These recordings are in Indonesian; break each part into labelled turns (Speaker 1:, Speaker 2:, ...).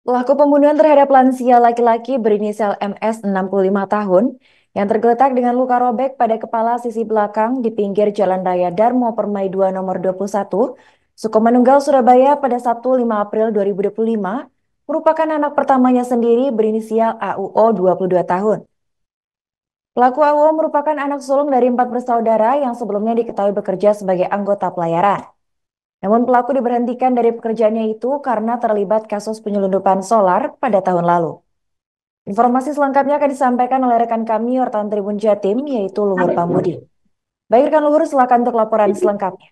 Speaker 1: Pelaku pembunuhan terhadap lansia laki-laki berinisial MS 65 tahun yang tergeletak dengan luka robek pada kepala sisi belakang di pinggir Jalan Raya Darmo Permai 2 nomor 21, Sukomanunggal, Surabaya pada Sabtu 5 April 2025 merupakan anak pertamanya sendiri berinisial AUO 22 tahun. Pelaku AUO merupakan anak sulung dari 4 bersaudara yang sebelumnya diketahui bekerja sebagai anggota pelayaran. Namun pelaku diberhentikan dari pekerjaannya itu karena terlibat kasus penyelundupan solar pada tahun lalu. Informasi selengkapnya akan disampaikan oleh rekan kami wartawan Tribun Jatim, yaitu Luhur Pambudi. Baik rekan Luhur, silakan untuk laporan selengkapnya.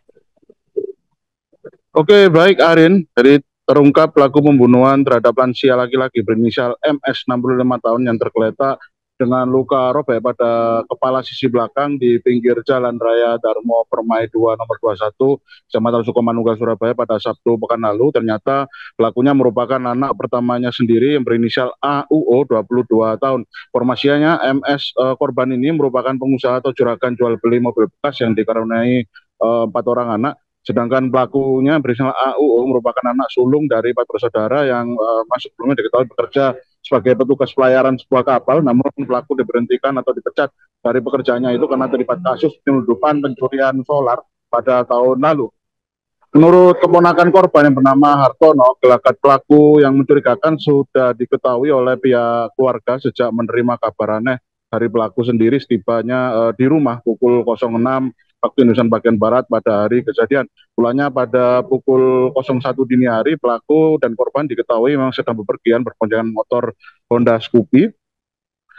Speaker 2: Oke, baik Arin. Jadi terungkap pelaku pembunuhan terhadap lansia laki-laki berinisial MS 65 tahun yang tergeletak dengan luka robek pada kepala sisi belakang di pinggir Jalan Raya Darmo Permai 2 nomor 21, Kecamatan Sukomanunggal, Surabaya pada Sabtu pekan lalu. Ternyata pelakunya merupakan anak pertamanya sendiri yang berinisial AUO 22 tahun. Informasinya MS korban ini merupakan pengusaha atau juragan jual beli mobil bekas yang dikaruniai 4 orang anak. Sedangkan pelakunya berinisial AUO merupakan anak sulung dari 4 bersaudara yang masuk sebelumnya diketahui bekerja sebagai petugas pelayaran sebuah kapal, namun pelaku diberhentikan atau dipecat dari pekerjaannya itu karena terlibat kasus penyelundupan pencurian solar pada tahun lalu. Menurut keponakan korban yang bernama Hartono, gelagat pelaku yang mencurigakan sudah diketahui oleh pihak keluarga sejak menerima kabar aneh dari pelaku sendiri setibanya di rumah pukul 06 waktu Indonesia bagian Barat pada hari kejadian. Mulanya pada pukul 01 dini hari, pelaku dan korban diketahui memang sedang bepergian berboncengan motor Honda Scoopy.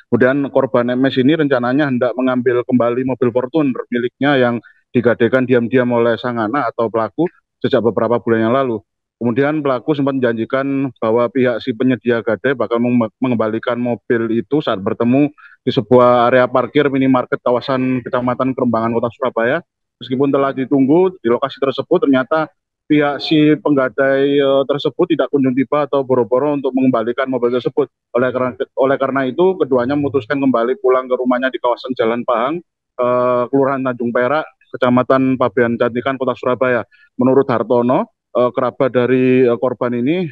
Speaker 2: Kemudian korban MS ini rencananya hendak mengambil kembali mobil Fortuner miliknya yang digadekan diam-diam oleh sang anak atau pelaku sejak beberapa bulan yang lalu. Kemudian pelaku sempat menjanjikan bahwa pihak si penyedia gade bakal mengembalikan mobil itu saat bertemu di sebuah area parkir minimarket kawasan Kecamatan Kerembangan, Kota Surabaya. Meskipun telah ditunggu di lokasi tersebut, ternyata pihak si penggadai tersebut tidak kunjung tiba atau boro-boro untuk mengembalikan mobil tersebut. Oleh karena itu, keduanya memutuskan kembali pulang ke rumahnya di kawasan Jalan Pahang, Kelurahan Tanjung Perak, Kecamatan Pabean Cantikan, Kota Surabaya. Menurut Hartono, kerabat dari korban ini,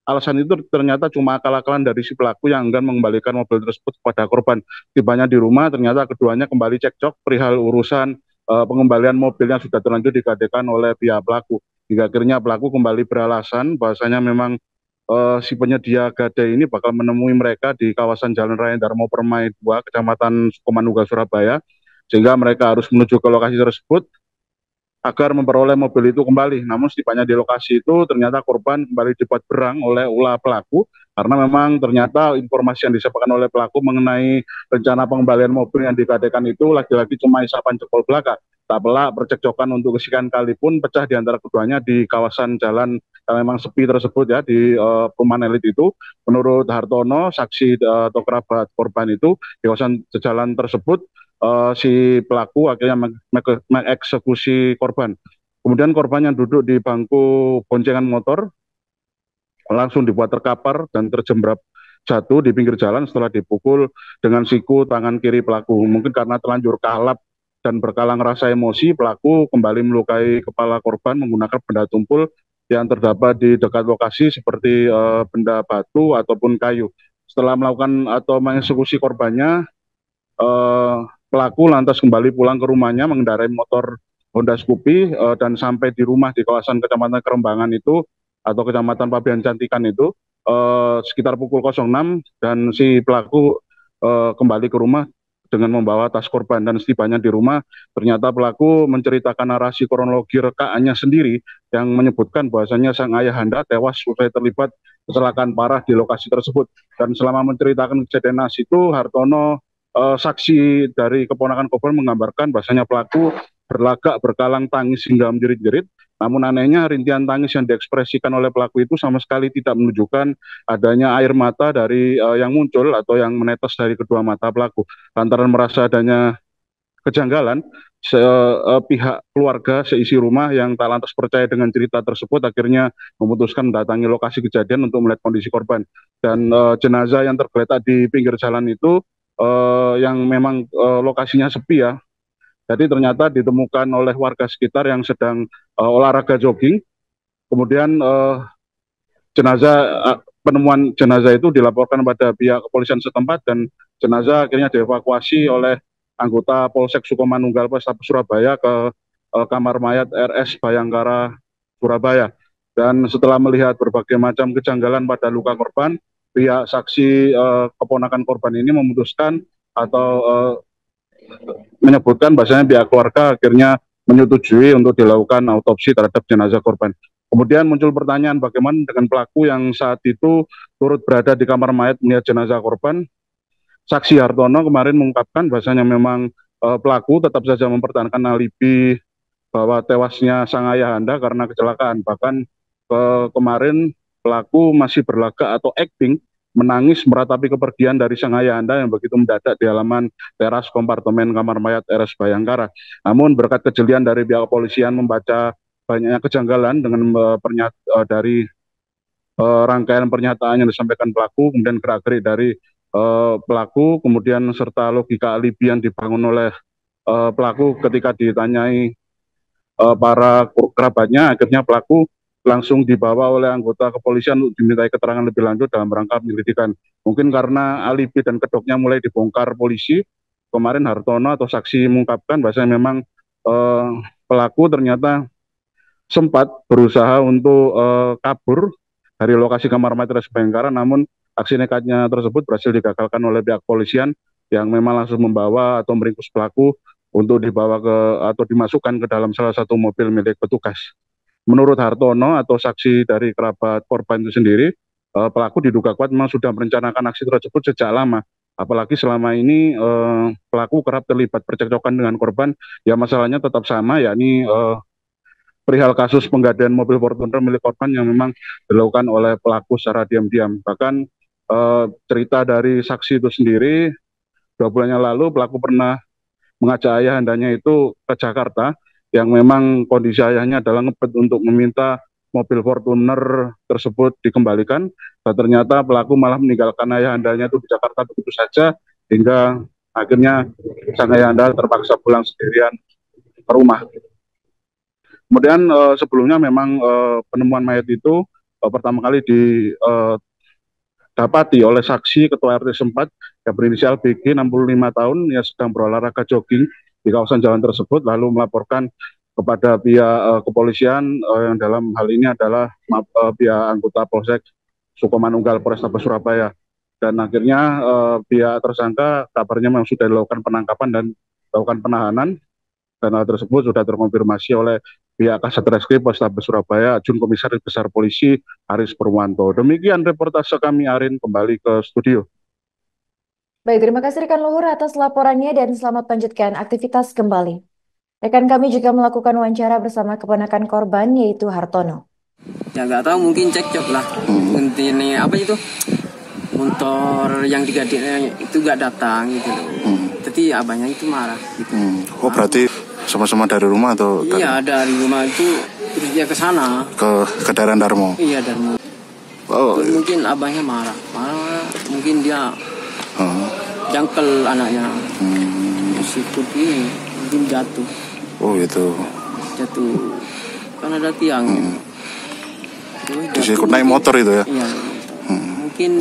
Speaker 2: alasan itu ternyata cuma akal-akalan dari si pelaku yang enggan mengembalikan mobil tersebut kepada korban. Tibanya di rumah, ternyata keduanya kembali cekcok perihal urusan pengembalian mobil yang sudah terlanjur digadekan oleh pihak pelaku. Hingga akhirnya pelaku kembali beralasan bahwasanya memang si penyedia gade ini bakal menemui mereka di kawasan Jalan Raya Darmo Permai 2, Kecamatan Sukomanunggal, Surabaya, sehingga mereka harus menuju ke lokasi tersebut agar memperoleh mobil itu kembali. Namun setibanya di lokasi itu ternyata korban kembali dibuat berang oleh ulah pelaku karena memang ternyata informasi yang disampaikan oleh pelaku mengenai rencana pengembalian mobil yang digadekan itu lagi-lagi cuma isapan jempol belaka. Tak pelak percekcokan untuk kesekian kali pun pecah di antara keduanya di kawasan jalan yang memang sepi tersebut ya di perumahan elit itu. Menurut Hartono, saksi atau kerabat korban itu di kawasan jalan tersebut si pelaku akhirnya mengeksekusi korban. Kemudian korban yang duduk di bangku boncengan motor langsung dibuat terkapar dan terjembrap jatuh di pinggir jalan setelah dipukul dengan siku tangan kiri pelaku. Mungkin karena terlanjur kalap dan berkalang rasa emosi, pelaku kembali melukai kepala korban menggunakan benda tumpul yang terdapat di dekat lokasi seperti benda batu ataupun kayu. Setelah melakukan atau mengeksekusi korbannya, eh, pelaku lantas kembali pulang ke rumahnya mengendarai motor Honda Scoopy dan sampai di rumah di kawasan Kecamatan Kerembangan itu atau Kecamatan Pabean Cantikan itu sekitar pukul 06 dan si pelaku kembali ke rumah dengan membawa tas korban dan setibanya di rumah ternyata pelaku menceritakan narasi kronologi rekaannya sendiri yang menyebutkan bahwasanya sang ayahanda tewas usai terlibat kecelakaan parah di lokasi tersebut. Dan selama menceritakan kejadian itu, Hartono, saksi dari keponakan korban, menggambarkan bahasanya pelaku berlagak berkalang tangis hingga menjerit-jerit. Namun anehnya rintihan tangis yang diekspresikan oleh pelaku itu sama sekali tidak menunjukkan adanya air mata dari yang muncul atau yang menetes dari kedua mata pelaku. Lantaran merasa adanya kejanggalan, pihak keluarga seisi rumah yang tak lantas percaya dengan cerita tersebut akhirnya memutuskan mendatangi lokasi kejadian untuk melihat kondisi korban. Dan jenazah yang tergeletak di pinggir jalan itu yang memang lokasinya sepi ya. Jadi ternyata ditemukan oleh warga sekitar yang sedang olahraga jogging. Kemudian jenazah penemuan jenazah itu dilaporkan pada pihak kepolisian setempat dan jenazah akhirnya dievakuasi oleh anggota Polsek Sukomanunggal Polrestabes Surabaya ke kamar mayat RS Bayangkara Surabaya. Dan setelah melihat berbagai macam kejanggalan pada luka korban, pihak saksi keponakan korban ini memutuskan atau menyebutkan bahasanya pihak keluarga akhirnya menyetujui untuk dilakukan autopsi terhadap jenazah korban. Kemudian muncul pertanyaan bagaimana dengan pelaku yang saat itu turut berada di kamar mayat melihat jenazah korban. Saksi Hartono kemarin mengungkapkan bahasanya memang pelaku tetap saja mempertahankan alibi bahwa tewasnya sang ayahanda karena kecelakaan. Bahkan kemarin pelaku masih berlagak atau acting menangis meratapi kepergian dari sang ayahanda yang begitu mendadak di halaman teras kompartemen kamar mayat RS Bayangkara. Namun berkat kejelian dari pihak kepolisian membaca banyaknya kejanggalan dengan dari rangkaian pernyataan yang disampaikan pelaku, kemudian gerak-gerik dari pelaku, kemudian serta logika alibi yang dibangun oleh pelaku ketika ditanyai para kerabatnya, akhirnya pelaku langsung dibawa oleh anggota kepolisian untuk dimintai keterangan lebih lanjut dalam rangka penyelidikan. Mungkin karena alibi dan kedoknya mulai dibongkar polisi, kemarin Hartono atau saksi mengungkapkan bahwasanya memang pelaku ternyata sempat berusaha untuk kabur dari lokasi kamar mayat RS Bayangkara, namun aksi nekatnya tersebut berhasil digagalkan oleh pihak kepolisian yang memang langsung membawa atau meringkus pelaku untuk dibawa ke atau dimasukkan ke dalam salah satu mobil milik petugas. Menurut Hartono atau saksi dari kerabat korban itu sendiri, pelaku diduga kuat memang sudah merencanakan aksi tersebut sejak lama. Apalagi selama ini pelaku kerap terlibat percekcokan dengan korban, ya masalahnya tetap sama, yakni perihal kasus penggadaian mobil Fortuner milik korban yang memang dilakukan oleh pelaku secara diam-diam. Bahkan cerita dari saksi itu sendiri, 2 bulan yang lalu pelaku pernah mengajak ayahandanya itu ke Jakarta, yang memang kondisi ayahnya adalah ngebet untuk meminta mobil Fortuner tersebut dikembalikan, dan ternyata pelaku malah meninggalkan ayahandanya itu di Jakarta begitu saja, hingga akhirnya sang ayahanda terpaksa pulang sendirian ke rumah. Kemudian sebelumnya memang penemuan mayat itu pertama kali didapati oleh saksi Ketua RT setempat yang berinisial BG 65 tahun yang sedang berolahraga jogging di kawasan jalan tersebut, lalu melaporkan kepada pihak kepolisian yang dalam hal ini adalah pihak anggota Polsek Sukomanunggal Polrestabes Surabaya. Dan akhirnya pihak tersangka kabarnya memang sudah dilakukan penangkapan dan dilakukan penahanan, dan hal tersebut sudah terkonfirmasi oleh pihak Kasat Reskrim Polrestabes Surabaya, Jun Komisaris Besar Polisi Aris Purwanto. Demikian reportase kami, Arin, kembali ke studio.
Speaker 1: Baik, terima kasih rekan Luhur atas laporannya dan selamat lanjutkan aktivitas kembali. Rekan kami juga melakukan wawancara bersama keponakan korban yaitu Hartono.
Speaker 3: Ya nggak tahu, mungkin cekcok lah. Intinya apa itu? Motor yang digadainya itu nggak datang gitu loh. Jadi abahnya itu marah gitu.
Speaker 4: Oh, berarti sama-sama dari rumah atau?
Speaker 3: Iya, dari rumah itu terus dia ke sana.
Speaker 4: Ke daerah Darmo?
Speaker 3: Iya, Darmo.
Speaker 4: Oh,
Speaker 3: mungkin abahnya marah. Mungkin dia jangkel anaknya. Sikut ini mungkin jatuh.
Speaker 4: Oh gitu.
Speaker 3: Jatuh karena ada tiang.
Speaker 4: Disikut naik motor itu ya?
Speaker 3: Iya. Mungkin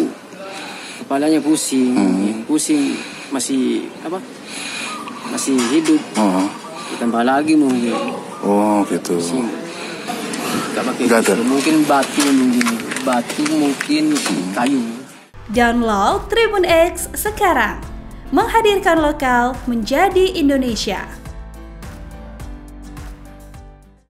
Speaker 3: kepalanya pusing. Pusing masih apa? Masih hidup. Ditambah lagi mungkin.
Speaker 4: Oh gitu.
Speaker 3: Gak pakai mungkin batu, mungkin kayu.
Speaker 5: Download Tribun X sekarang, menghadirkan lokal menjadi Indonesia.